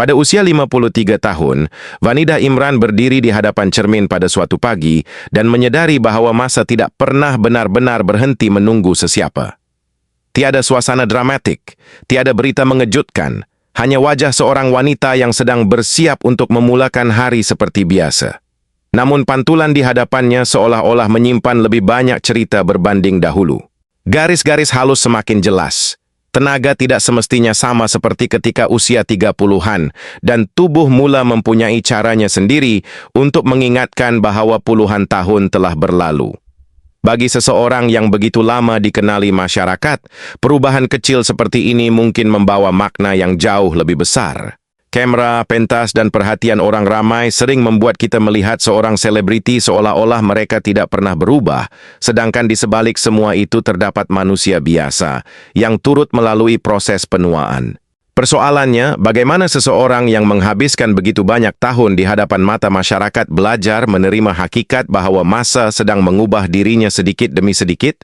Pada usia 53 tahun, Vanidah Imran berdiri di hadapan cermin pada suatu pagi dan menyadari bahwa masa tidak pernah benar-benar berhenti menunggu sesiapa. Tiada suasana dramatik, tiada berita mengejutkan, hanya wajah seorang wanita yang sedang bersiap untuk memulakan hari seperti biasa. Namun pantulan di hadapannya seolah-olah menyimpan lebih banyak cerita berbanding dahulu. Garis-garis halus semakin jelas. Tenaga tidak semestinya sama seperti ketika usia 30-an, dan tubuh mula mempunyai caranya sendiri untuk mengingatkan bahwa puluhan tahun telah berlalu. Bagi seseorang yang begitu lama dikenali masyarakat, perubahan kecil seperti ini mungkin membawa makna yang jauh lebih besar. Kamera, pentas, dan perhatian orang ramai sering membuat kita melihat seorang selebriti seolah-olah mereka tidak pernah berubah, sedangkan di sebalik semua itu terdapat manusia biasa yang turut melalui proses penuaan. Persoalannya, bagaimana seseorang yang menghabiskan begitu banyak tahun di hadapan mata masyarakat belajar menerima hakikat bahwa masa sedang mengubah dirinya sedikit demi sedikit?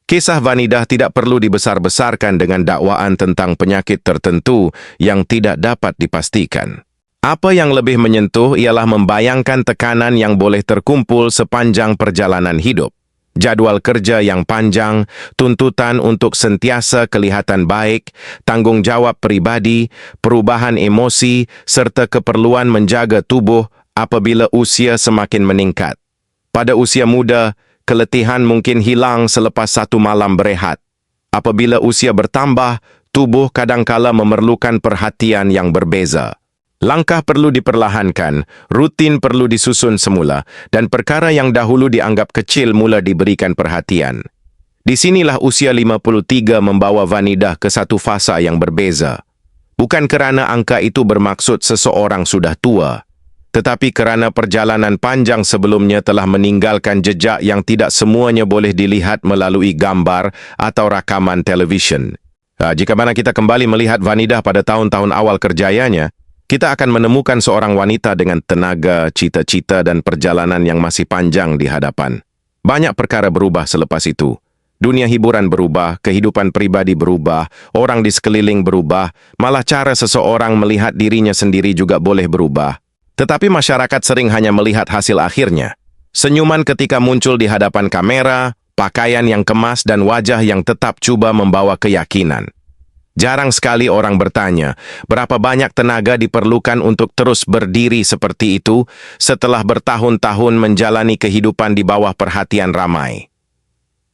Kisah Vanidah tidak perlu dibesar-besarkan dengan dakwaan tentang penyakit tertentu yang tidak dapat dipastikan. Apa yang lebih menyentuh ialah membayangkan tekanan yang boleh terkumpul sepanjang perjalanan hidup. Jadwal kerja yang panjang, tuntutan untuk sentiasa kelihatan baik, tanggung jawab pribadi, perubahan emosi, serta keperluan menjaga tubuh apabila usia semakin meningkat. Pada usia muda, keletihan mungkin hilang selepas satu malam berehat. Apabila usia bertambah, tubuh kadangkala memerlukan perhatian yang berbeza. Langkah perlu diperlahankan, rutin perlu disusun semula, dan perkara yang dahulu dianggap kecil mula diberikan perhatian. Di sinilah usia 53 membawa Vanidah ke satu fasa yang berbeza. Bukan kerana angka itu bermaksud seseorang sudah tua, tetapi kerana perjalanan panjang sebelumnya telah meninggalkan jejak yang tidak semuanya boleh dilihat melalui gambar atau rakaman televisyen. Jika mana kita kembali melihat Vanidah pada tahun-tahun awal kerjayanya, kita akan menemukan seorang wanita dengan tenaga, cita-cita dan perjalanan yang masih panjang di hadapan. Banyak perkara berubah selepas itu. Dunia hiburan berubah, kehidupan pribadi berubah, orang di sekeliling berubah, malah cara seseorang melihat dirinya sendiri juga boleh berubah. Tetapi masyarakat sering hanya melihat hasil akhirnya. Senyuman ketika muncul di hadapan kamera, pakaian yang kemas dan wajah yang tetap cuba membawa keyakinan. Jarang sekali orang bertanya, berapa banyak tenaga diperlukan untuk terus berdiri seperti itu setelah bertahun-tahun menjalani kehidupan di bawah perhatian ramai.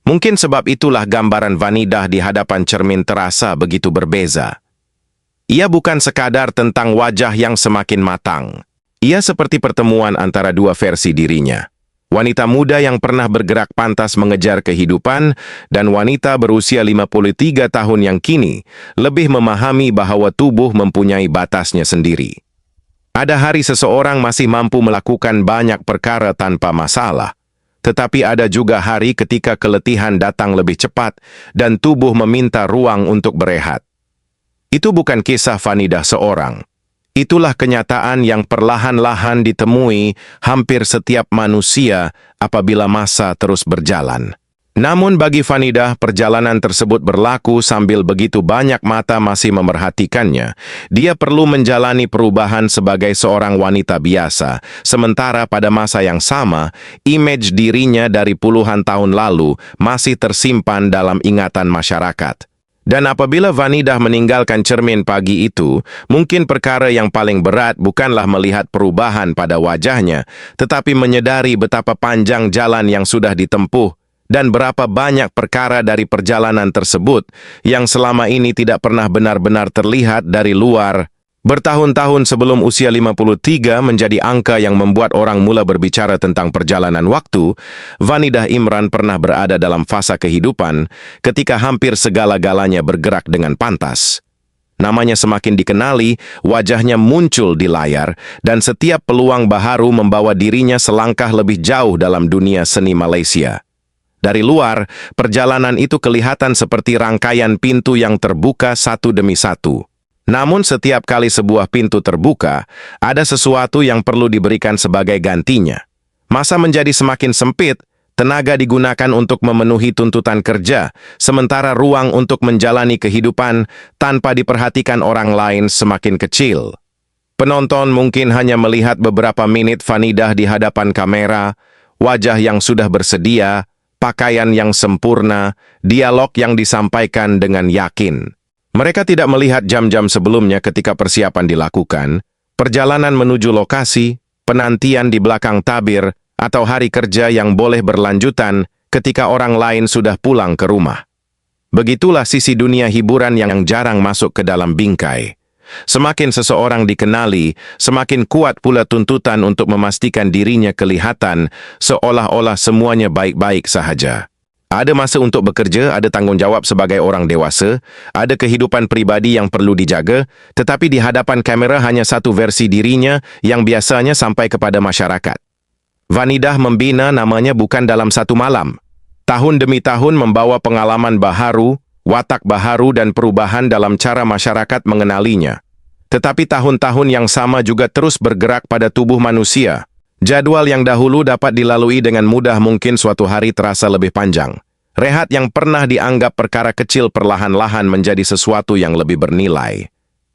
Mungkin sebab itulah gambaran Vanidah di hadapan cermin terasa begitu berbeza. Ia bukan sekadar tentang wajah yang semakin matang. Ia seperti pertemuan antara dua versi dirinya. Wanita muda yang pernah bergerak pantas mengejar kehidupan dan wanita berusia 53 tahun yang kini lebih memahami bahwa tubuh mempunyai batasnya sendiri. Ada hari seseorang masih mampu melakukan banyak perkara tanpa masalah. Tetapi ada juga hari ketika keletihan datang lebih cepat dan tubuh meminta ruang untuk berehat. Itu bukan kisah Vanidah seorang. Itulah kenyataan yang perlahan-lahan ditemui hampir setiap manusia apabila masa terus berjalan. Namun bagi Vanidah, perjalanan tersebut berlaku sambil begitu banyak mata masih memerhatikannya. Dia perlu menjalani perubahan sebagai seorang wanita biasa, sementara pada masa yang sama, image dirinya dari puluhan tahun lalu masih tersimpan dalam ingatan masyarakat. Dan apabila Vanidah meninggalkan cermin pagi itu, mungkin perkara yang paling berat bukanlah melihat perubahan pada wajahnya, tetapi menyadari betapa panjang jalan yang sudah ditempuh dan berapa banyak perkara dari perjalanan tersebut yang selama ini tidak pernah benar-benar terlihat dari luar. Bertahun-tahun sebelum usia 53 menjadi angka yang membuat orang mula berbicara tentang perjalanan waktu, Vanidah Imran pernah berada dalam fasa kehidupan ketika hampir segala-galanya bergerak dengan pantas. Namanya semakin dikenali, wajahnya muncul di layar, dan setiap peluang baharu membawa dirinya selangkah lebih jauh dalam dunia seni Malaysia. Dari luar, perjalanan itu kelihatan seperti rangkaian pintu yang terbuka satu demi satu. Namun setiap kali sebuah pintu terbuka, ada sesuatu yang perlu diberikan sebagai gantinya. Masa menjadi semakin sempit, tenaga digunakan untuk memenuhi tuntutan kerja, sementara ruang untuk menjalani kehidupan tanpa diperhatikan orang lain semakin kecil. Penonton mungkin hanya melihat beberapa menit Vanidah di hadapan kamera, wajah yang sudah bersedia, pakaian yang sempurna, dialog yang disampaikan dengan yakin. Mereka tidak melihat jam-jam sebelumnya ketika persiapan dilakukan, perjalanan menuju lokasi, penantian di belakang tabir, atau hari kerja yang boleh berlanjutan ketika orang lain sudah pulang ke rumah. Begitulah sisi dunia hiburan yang jarang masuk ke dalam bingkai. Semakin seseorang dikenali, semakin kuat pula tuntutan untuk memastikan dirinya kelihatan seolah-olah semuanya baik-baik sahaja. Ada masa untuk bekerja, ada tanggung jawab sebagai orang dewasa, ada kehidupan pribadi yang perlu dijaga, tetapi di hadapan kamera hanya satu versi dirinya yang biasanya sampai kepada masyarakat. Vanidah membina namanya bukan dalam satu malam. Tahun demi tahun membawa pengalaman baharu, watak baharu dan perubahan dalam cara masyarakat mengenalinya. Tetapi tahun-tahun yang sama juga terus bergerak pada tubuh manusia. Jadwal yang dahulu dapat dilalui dengan mudah mungkin suatu hari terasa lebih panjang. Rehat yang pernah dianggap perkara kecil perlahan-lahan menjadi sesuatu yang lebih bernilai.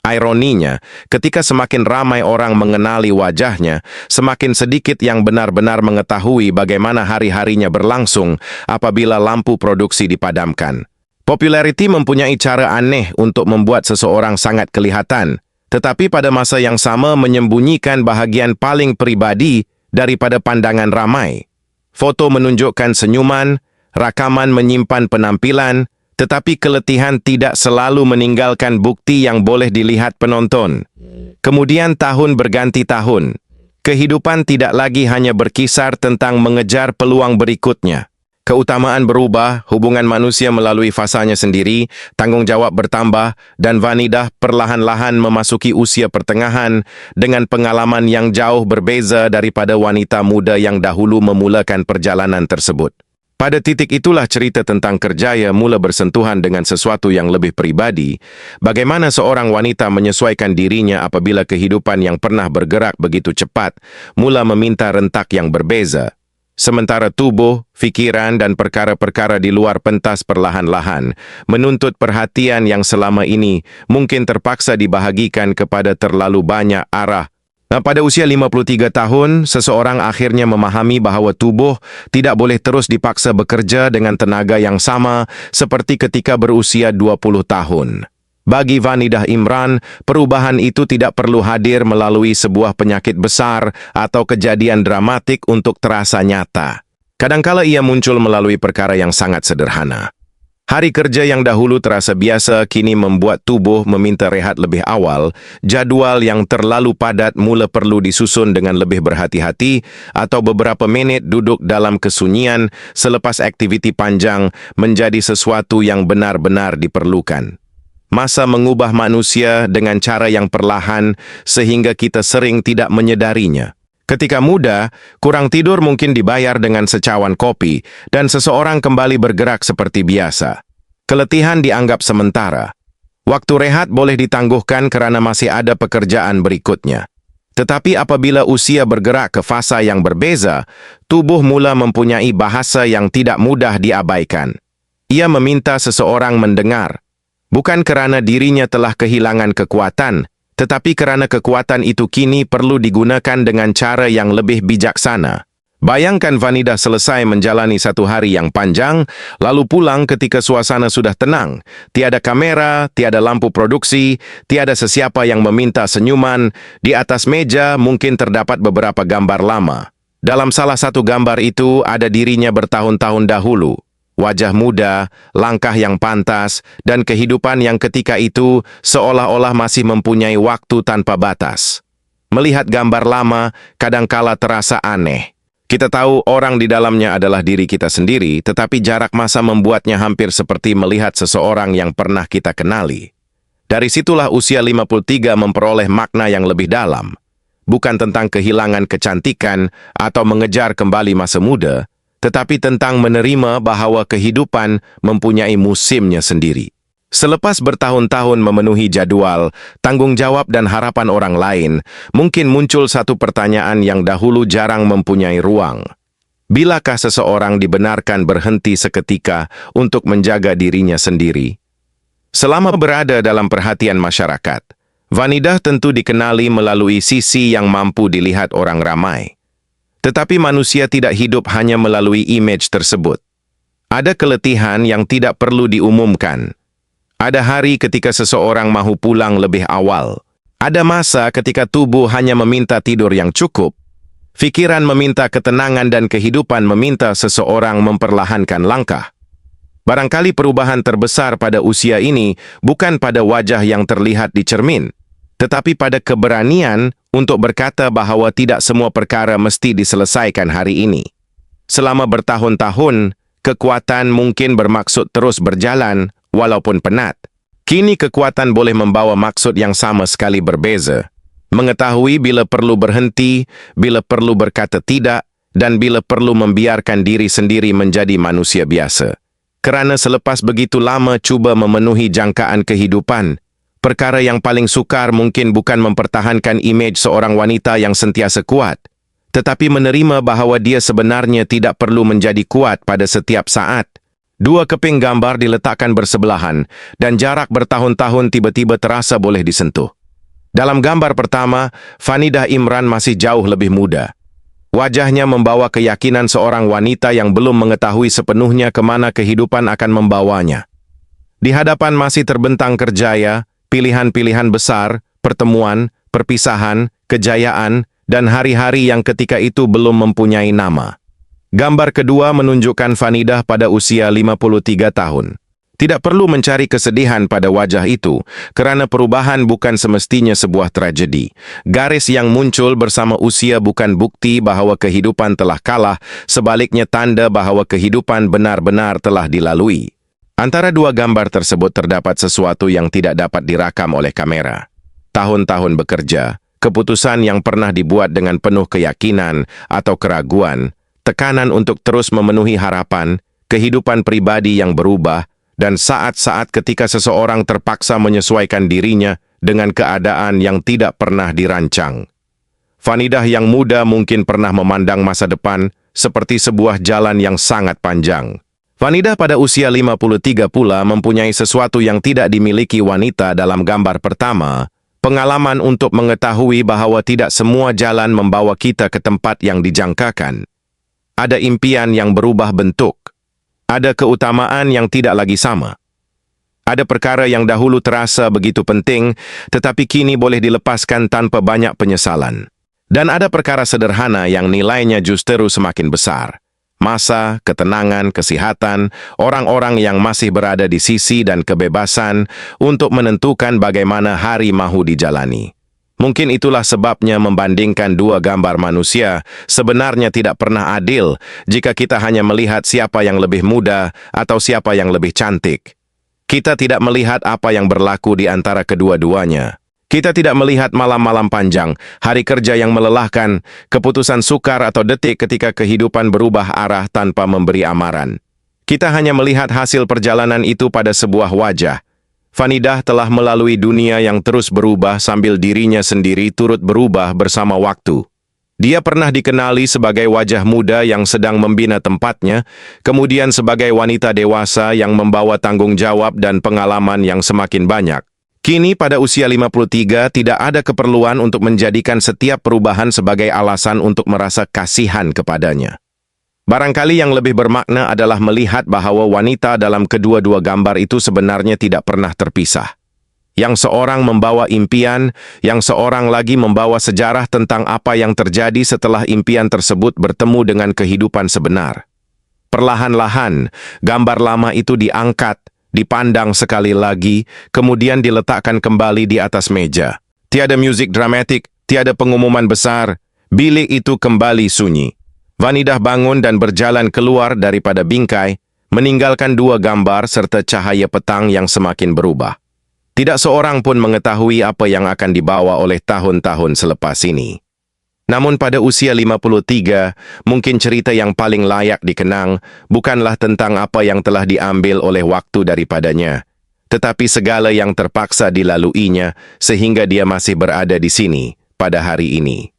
Ironinya, ketika semakin ramai orang mengenali wajahnya, semakin sedikit yang benar-benar mengetahui bagaimana hari-harinya berlangsung apabila lampu produksi dipadamkan. Populariti mempunyai cara aneh untuk membuat seseorang sangat kelihatan, tetapi pada masa yang sama menyembunyikan bahagian paling pribadi daripada pandangan ramai. Foto menunjukkan senyuman, rakaman menyimpan penampilan, tetapi keletihan tidak selalu meninggalkan bukti yang boleh dilihat penonton. Kemudian tahun berganti tahun. Kehidupan tidak lagi hanya berkisar tentang mengejar peluang berikutnya. Keutamaan berubah, hubungan manusia melalui fasanya sendiri, tanggung jawab bertambah, dan Vanidah perlahan-lahan memasuki usia pertengahan dengan pengalaman yang jauh berbeza daripada wanita muda yang dahulu memulakan perjalanan tersebut. Pada titik itulah cerita tentang Kerjaya mula bersentuhan dengan sesuatu yang lebih pribadi, bagaimana seorang wanita menyesuaikan dirinya apabila kehidupan yang pernah bergerak begitu cepat mula meminta rentak yang berbeza. Sementara tubuh, fikiran dan perkara-perkara di luar pentas perlahan-lahan menuntut perhatian yang selama ini mungkin terpaksa dibahagikan kepada terlalu banyak arah. Pada usia 53 tahun, seseorang akhirnya memahami bahawa tubuh tidak boleh terus dipaksa bekerja dengan tenaga yang sama seperti ketika berusia 20 tahun. Bagi Vanidah Imran, perubahan itu tidak perlu hadir melalui sebuah penyakit besar atau kejadian dramatik untuk terasa nyata. Kadangkala ia muncul melalui perkara yang sangat sederhana. Hari kerja yang dahulu terasa biasa kini membuat tubuh meminta rehat lebih awal, jadwal yang terlalu padat mula perlu disusun dengan lebih berhati-hati, atau beberapa menit duduk dalam kesunyian selepas aktiviti panjang menjadi sesuatu yang benar-benar diperlukan. Masa mengubah manusia dengan cara yang perlahan sehingga kita sering tidak menyadarinya. Ketika muda, kurang tidur mungkin dibayar dengan secawan kopi dan seseorang kembali bergerak seperti biasa. Keletihan dianggap sementara. Waktu rehat boleh ditangguhkan kerana masih ada pekerjaan berikutnya. Tetapi apabila usia bergerak ke fasa yang berbeza, tubuh mula mempunyai bahasa yang tidak mudah diabaikan. Ia meminta seseorang mendengar, bukan kerana dirinya telah kehilangan kekuatan, tetapi kerana kekuatan itu kini perlu digunakan dengan cara yang lebih bijaksana. Bayangkan Vanidah selesai menjalani satu hari yang panjang, lalu pulang ketika suasana sudah tenang. Tiada kamera, tiada lampu produksi, tiada sesiapa yang meminta senyuman. Di atas meja mungkin terdapat beberapa gambar lama. Dalam salah satu gambar itu ada dirinya bertahun-tahun dahulu. Wajah muda, langkah yang pantas, dan kehidupan yang ketika itu seolah-olah masih mempunyai waktu tanpa batas. Melihat gambar lama, kadangkala terasa aneh. Kita tahu orang di dalamnya adalah diri kita sendiri, tetapi jarak masa membuatnya hampir seperti melihat seseorang yang pernah kita kenali. Dari situlah usia 53 memperoleh makna yang lebih dalam. Bukan tentang kehilangan kecantikan atau mengejar kembali masa muda, tetapi tentang menerima bahawa kehidupan mempunyai musimnya sendiri. Selepas bertahun-tahun memenuhi jadwal, tanggung jawab dan harapan orang lain, mungkin muncul satu pertanyaan yang dahulu jarang mempunyai ruang. Bilakah seseorang dibenarkan berhenti seketika untuk menjaga dirinya sendiri? Selama berada dalam perhatian masyarakat, Vanidah tentu dikenali melalui sisi yang mampu dilihat orang ramai. Tetapi manusia tidak hidup hanya melalui image tersebut. Ada keletihan yang tidak perlu diumumkan. Ada hari ketika seseorang mahu pulang lebih awal. Ada masa ketika tubuh hanya meminta tidur yang cukup. Fikiran meminta ketenangan dan kehidupan meminta seseorang memperlahankan langkah. Barangkali perubahan terbesar pada usia ini bukan pada wajah yang terlihat di cermin, tetapi pada keberanian untuk berkata bahwa tidak semua perkara mesti diselesaikan hari ini. Selama bertahun-tahun, kekuatan mungkin bermaksud terus berjalan walaupun penat. Kini kekuatan boleh membawa maksud yang sama sekali berbeza. Mengetahui bila perlu berhenti, bila perlu berkata tidak, dan bila perlu membiarkan diri sendiri menjadi manusia biasa. Kerana selepas begitu lama cuba memenuhi jangkaan kehidupan, perkara yang paling sukar mungkin bukan mempertahankan imej seorang wanita yang sentiasa kuat, tetapi menerima bahawa dia sebenarnya tidak perlu menjadi kuat pada setiap saat. Dua keping gambar diletakkan bersebelahan, dan jarak bertahun-tahun tiba-tiba terasa boleh disentuh. Dalam gambar pertama, Vanidah Imran masih jauh lebih muda. Wajahnya membawa keyakinan seorang wanita yang belum mengetahui sepenuhnya kemana kehidupan akan membawanya. Di hadapan masih terbentang kerjaya, pilihan-pilihan besar, pertemuan, perpisahan, kejayaan, dan hari-hari yang ketika itu belum mempunyai nama. Gambar kedua menunjukkan Vanidah pada usia 53 tahun. Tidak perlu mencari kesedihan pada wajah itu, kerana perubahan bukan semestinya sebuah tragedi. Garis yang muncul bersama usia bukan bukti bahawa kehidupan telah kalah, sebaliknya tanda bahawa kehidupan benar-benar telah dilalui. Antara dua gambar tersebut terdapat sesuatu yang tidak dapat dirakam oleh kamera. Tahun-tahun bekerja, keputusan yang pernah dibuat dengan penuh keyakinan atau keraguan, tekanan untuk terus memenuhi harapan, kehidupan pribadi yang berubah, dan saat-saat ketika seseorang terpaksa menyesuaikan dirinya dengan keadaan yang tidak pernah dirancang. Vanidah yang muda mungkin pernah memandang masa depan seperti sebuah jalan yang sangat panjang. Vanidah pada usia 53 pula mempunyai sesuatu yang tidak dimiliki wanita dalam gambar pertama, pengalaman untuk mengetahui bahawa tidak semua jalan membawa kita ke tempat yang dijangkakan. Ada impian yang berubah bentuk. Ada keutamaan yang tidak lagi sama. Ada perkara yang dahulu terasa begitu penting, tetapi kini boleh dilepaskan tanpa banyak penyesalan. Dan ada perkara sederhana yang nilainya justru semakin besar. Masa, ketenangan, kesihatan, orang-orang yang masih berada di sisi dan kebebasan untuk menentukan bagaimana hari mahu dijalani. Mungkin itulah sebabnya membandingkan dua gambar manusia sebenarnya tidak pernah adil jika kita hanya melihat siapa yang lebih muda atau siapa yang lebih cantik. Kita tidak melihat apa yang berlaku di antara kedua-duanya. Kita tidak melihat malam-malam panjang, hari kerja yang melelahkan, keputusan sukar atau detik ketika kehidupan berubah arah tanpa memberi amaran. Kita hanya melihat hasil perjalanan itu pada sebuah wajah. Vanidah telah melalui dunia yang terus berubah sambil dirinya sendiri turut berubah bersama waktu. Dia pernah dikenali sebagai wajah muda yang sedang membina tempatnya, kemudian sebagai wanita dewasa yang membawa tanggung jawab dan pengalaman yang semakin banyak. Kini pada usia 53 tidak ada keperluan untuk menjadikan setiap perubahan sebagai alasan untuk merasa kasihan kepadanya. Barangkali yang lebih bermakna adalah melihat bahawa wanita dalam kedua-dua gambar itu sebenarnya tidak pernah terpisah. Yang seorang membawa impian, yang seorang lagi membawa sejarah tentang apa yang terjadi setelah impian tersebut bertemu dengan kehidupan sebenar. Perlahan-lahan, gambar lama itu diangkat, dipandang sekali lagi, kemudian diletakkan kembali di atas meja. Tiada musik dramatik, tiada pengumuman besar, bilik itu kembali sunyi. Vanidah bangun dan berjalan keluar daripada bingkai, meninggalkan dua gambar serta cahaya petang yang semakin berubah. Tidak seorang pun mengetahui apa yang akan dibawa oleh tahun-tahun selepas ini. Namun pada usia 53, mungkin cerita yang paling layak dikenang bukanlah tentang apa yang telah diambil oleh waktu daripadanya, tetapi segala yang terpaksa dilaluinya sehingga dia masih berada di sini pada hari ini.